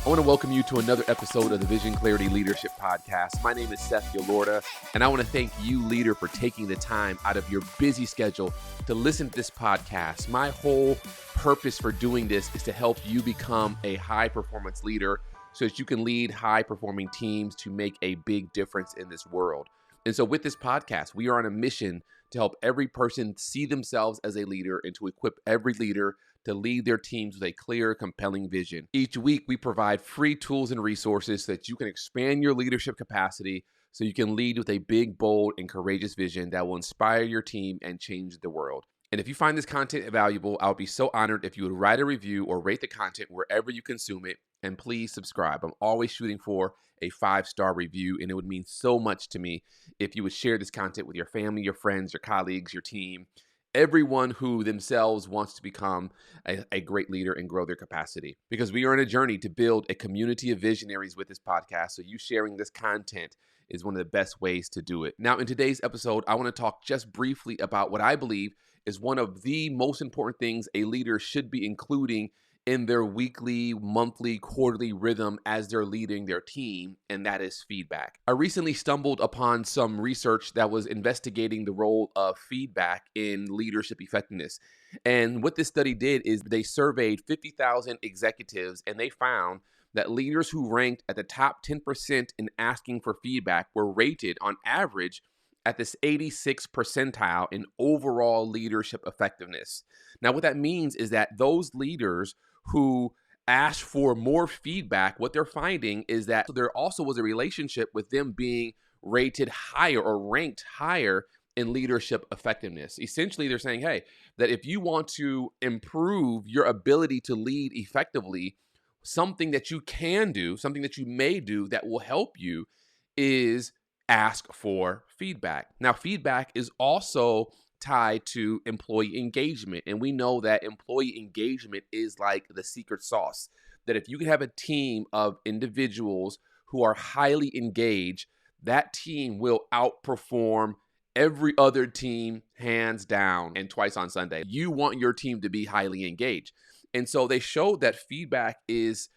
I want to welcome you to another episode of the Vision Clarity Leadership Podcast. My name is Seth Yelorda, and I want to thank you, leader, for taking the time out of your busy schedule to listen to this podcast. My whole purpose for doing this is to help you become a high-performance leader so that you can lead high-performing teams to make a big difference in this world. And so with this podcast, we are on a mission to help every person see themselves as a leader and to equip every leader to lead their teams with a clear, compelling vision. Each week, we provide free tools and resources so that you can expand your leadership capacity so you can lead with a big, bold, and courageous vision that will inspire your team and change the world. And if you find this content valuable, I would be so honored if you would write a review or rate the content wherever you consume it. And please subscribe. I'm always shooting for a 5-star review, and it would mean so much to me if you would share this content with your family, your friends, your colleagues, your team, everyone who themselves wants to become a great leader and grow their capacity. Because we are on a journey to build a community of visionaries with this podcast. So you sharing this content is one of the best ways to do it. Now, in today's episode, I want to talk just briefly about what I believe is one of the most important things a leader should be including in their weekly, monthly, quarterly rhythm as they're leading their team, and that is feedback. I recently stumbled upon some research that was investigating the role of feedback in leadership effectiveness. And what this study did is they surveyed 50,000 executives, and they found that leaders who ranked at the top 10% in asking for feedback were rated on average at this 86th percentile in overall leadership effectiveness. Now, what that means is that those leaders who ask for more feedback, what they're finding is that there also was a relationship with them being rated higher or ranked higher in leadership effectiveness. Essentially, they're saying, hey, that if you want to improve your ability to lead effectively, something that you can do, something that you may do that will help you is ask for feedback. Now, feedback is also tied to employee engagement. And we know that employee engagement is like the secret sauce, that if you can have a team of individuals who are highly engaged, that team will outperform every other team hands down and twice on Sunday. You want your team to be highly engaged. And so they showed that feedback is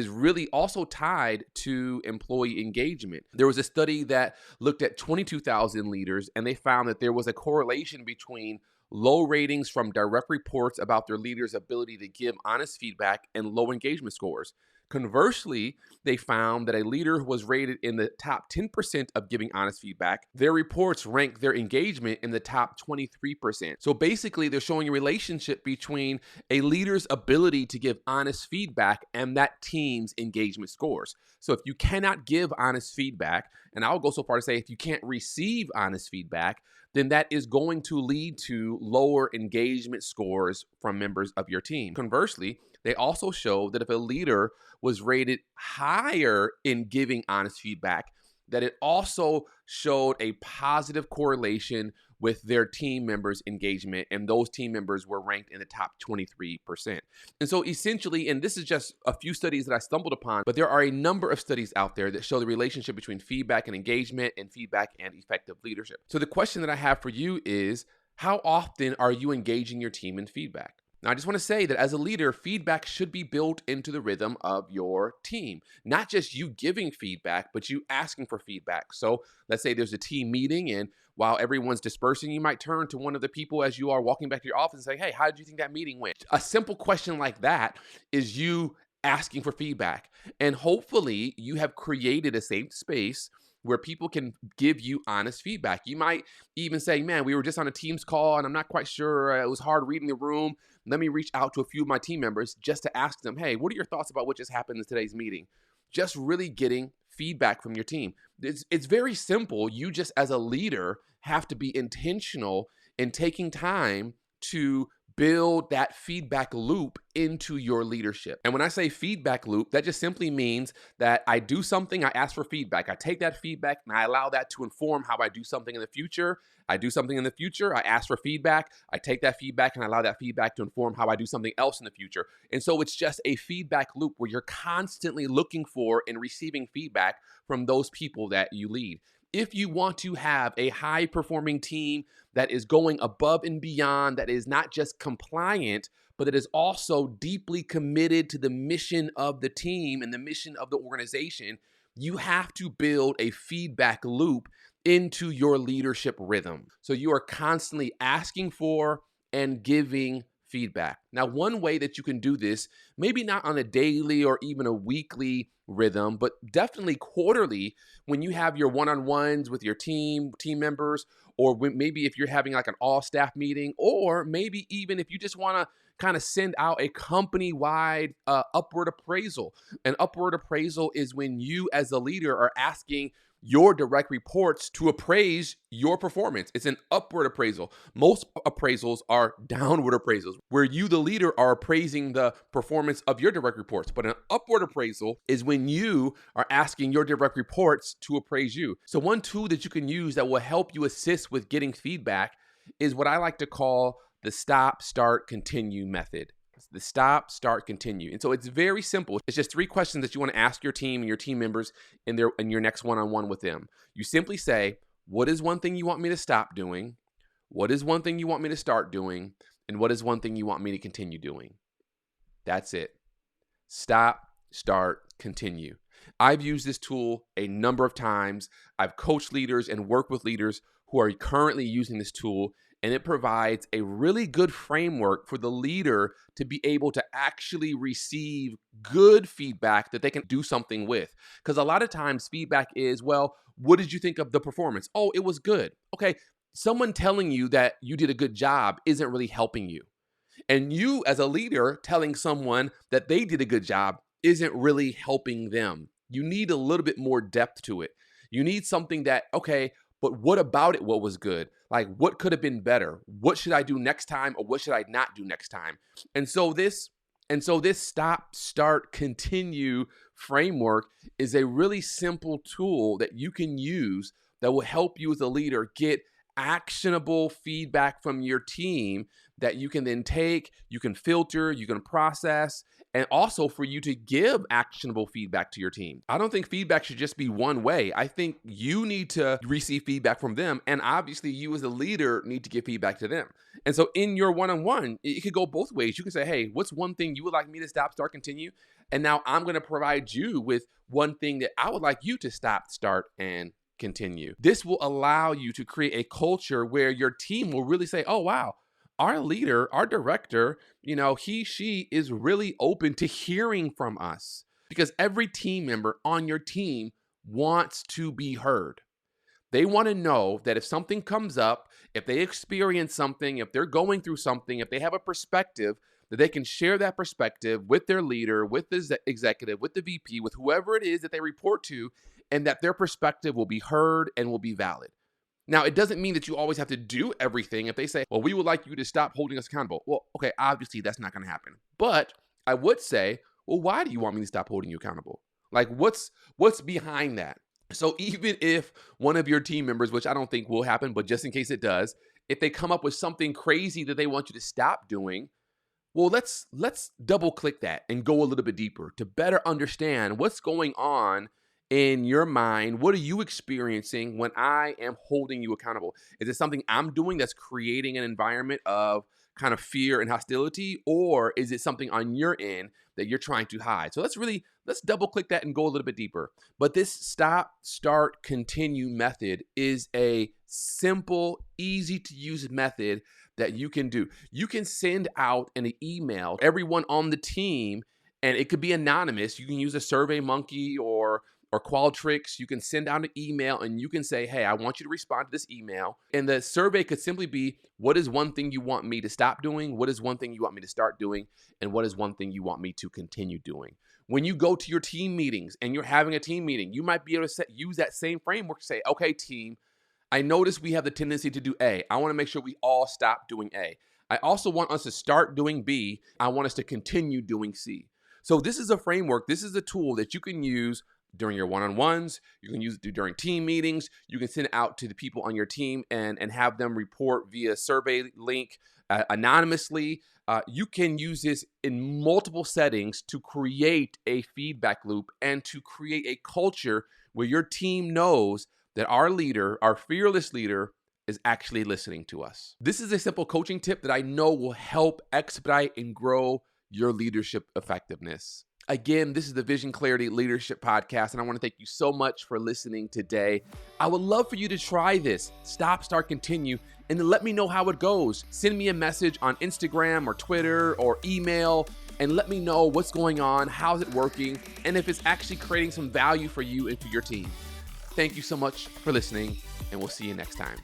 really also tied to employee engagement. There was a study that looked at 22,000 leaders, and they found that there was a correlation between low ratings from direct reports about their leaders' ability to give honest feedback and low engagement scores. Conversely, they found that a leader who was rated in the top 10% of giving honest feedback, their reports ranked their engagement in the top 23%. So basically, they're showing a relationship between a leader's ability to give honest feedback and that team's engagement scores. So if you cannot give honest feedback, and I'll go so far to say if you can't receive honest feedback, then that is going to lead to lower engagement scores from members of your team. Conversely, they also show that if a leader was rated higher in giving honest feedback, that it also showed a positive correlation with their team members' engagement, and those team members were ranked in the top 23%. And so essentially, and this is just a few studies that I stumbled upon, but there are a number of studies out there that show the relationship between feedback and engagement and feedback and effective leadership. So the question that I have for you is, how often are you engaging your team in feedback? Now, I just want to say that as a leader, feedback should be built into the rhythm of your team. Not just you giving feedback, but you asking for feedback. So let's say there's a team meeting, and while everyone's dispersing, you might turn to one of the people as you are walking back to your office and say, hey, how did you think that meeting went? A simple question like that is you asking for feedback. And hopefully you have created a safe space where people can give you honest feedback. You might even say, man, we were just on a Teams call and I'm not quite sure. It was hard reading the room. Let me reach out to a few of my team members just to ask them, hey, what are your thoughts about what just happened in today's meeting? Just really getting feedback from your team. It's very simple. You just as a leader have to be intentional in taking time to build that feedback loop into your leadership. And when I say feedback loop, that just simply means that I do something, I ask for feedback. I take that feedback and I allow that to inform how I do something in the future. I do something in the future, I ask for feedback. I take that feedback and I allow that feedback to inform how I do something else in the future. And so it's just a feedback loop where you're constantly looking for and receiving feedback from those people that you lead. If you want to have a high-performing team that is going above and beyond, that is not just compliant, but that is also deeply committed to the mission of the team and the mission of the organization, you have to build a feedback loop into your leadership rhythm. So you are constantly asking for and giving feedback. Now, one way that you can do this, maybe not on a daily or even a weekly rhythm, but definitely quarterly, when you have your one-on-ones with your team members, or maybe if you're having like an all-staff meeting, or maybe even if you just want to kind of send out a company-wide upward appraisal. An upward appraisal is when you as a leader are asking your direct reports to appraise your performance. It's an upward appraisal. Most appraisals are downward appraisals, where you, the leader, are appraising the performance of your direct reports. But an upward appraisal is when you are asking your direct reports to appraise you. So one tool that you can use that will help you assist with getting feedback is what I like to call the stop, start, continue method. The stop, start, continue. And so it's very simple. It's just 3 questions that you want to ask your team and your team members in your next one-on-one with them. You simply say, what is one thing you want me to stop doing? What is one thing you want me to start doing? And what is one thing you want me to continue doing? That's it. Stop, start, continue. I've used this tool a number of times. I've coached leaders and worked with leaders who are currently using this tool, and it provides a really good framework for the leader to be able to actually receive good feedback that they can do something with. Because a lot of times feedback is, well, what did you think of the performance? Oh, it was good. Okay, someone telling you that you did a good job isn't really helping you. And you as a leader telling someone that they did a good job isn't really helping them. You need a little bit more depth to it. You need something that, okay, but what about it? What was good? Like, what could have been better? What should I do next time, or what should I not do next time? And so this stop, start, continue framework is a really simple tool that you can use that will help you as a leader get actionable feedback from your team that you can then take, you can filter, you can process, and also for you to give actionable feedback to your team. I don't think feedback should just be one way. I think you need to receive feedback from them, and obviously you as a leader need to give feedback to them. And so in your one-on-one, it could go both ways. You can say, hey, what's one thing you would like me to stop, start, continue? And now I'm going to provide you with one thing that I would like you to stop, start, and continue. This will allow you to create a culture where your team will really say, oh, wow, our leader, our director, she is really open to hearing from us, because every team member on your team wants to be heard. They want to know that if something comes up, if they experience something, if they're going through something, if they have a perspective, that they can share that perspective with their leader, with the executive, with the VP, with whoever it is that they report to, and that their perspective will be heard and will be valid. Now, it doesn't mean that you always have to do everything. If they say, well, we would like you to stop holding us accountable. Well, okay, obviously that's not going to happen. But I would say, well, why do you want me to stop holding you accountable? Like, what's behind that? So even if one of your team members, which I don't think will happen, but just in case it does, if they come up with something crazy that they want you to stop doing, well, let's double click that and go a little bit deeper to better understand what's going on in your mind. What are you experiencing when I am holding you accountable? Is it something I'm doing that's creating an environment of kind of fear and hostility, or is it something on your end that you're trying to hide? So let's double click that and go a little bit deeper. But this stop, start, continue method is a simple, easy to use method that you can do. You can send out an email to everyone on the team, and it could be anonymous. You can use a SurveyMonkey or Qualtrics. You can send out an email and you can say, hey, I want you to respond to this email. And the survey could simply be, what is one thing you want me to stop doing? What is one thing you want me to start doing? And what is one thing you want me to continue doing? When you go to your team meetings and you're having a team meeting, you might be able to use that same framework to say, okay, team, I notice we have the tendency to do A. I want to make sure we all stop doing A. I also want us to start doing B. I want us to continue doing C. So this is a framework. This is a tool that you can use during your one-on-ones. You can use it during team meetings. You can send it out to the people on your team and have them report via survey link anonymously. You can use this in multiple settings to create a feedback loop and to create a culture where your team knows that our leader, our fearless leader, is actually listening to us. This is a simple coaching tip that I know will help expedite and grow your leadership effectiveness. Again, this is the Vision Clarity Leadership Podcast, and I want to thank you so much for listening today. I would love for you to try this, stop, start, continue, and then let me know how it goes. Send me a message on Instagram or Twitter or email, and let me know what's going on, how's it working, and if it's actually creating some value for you and for your team. Thank you so much for listening, and we'll see you next time.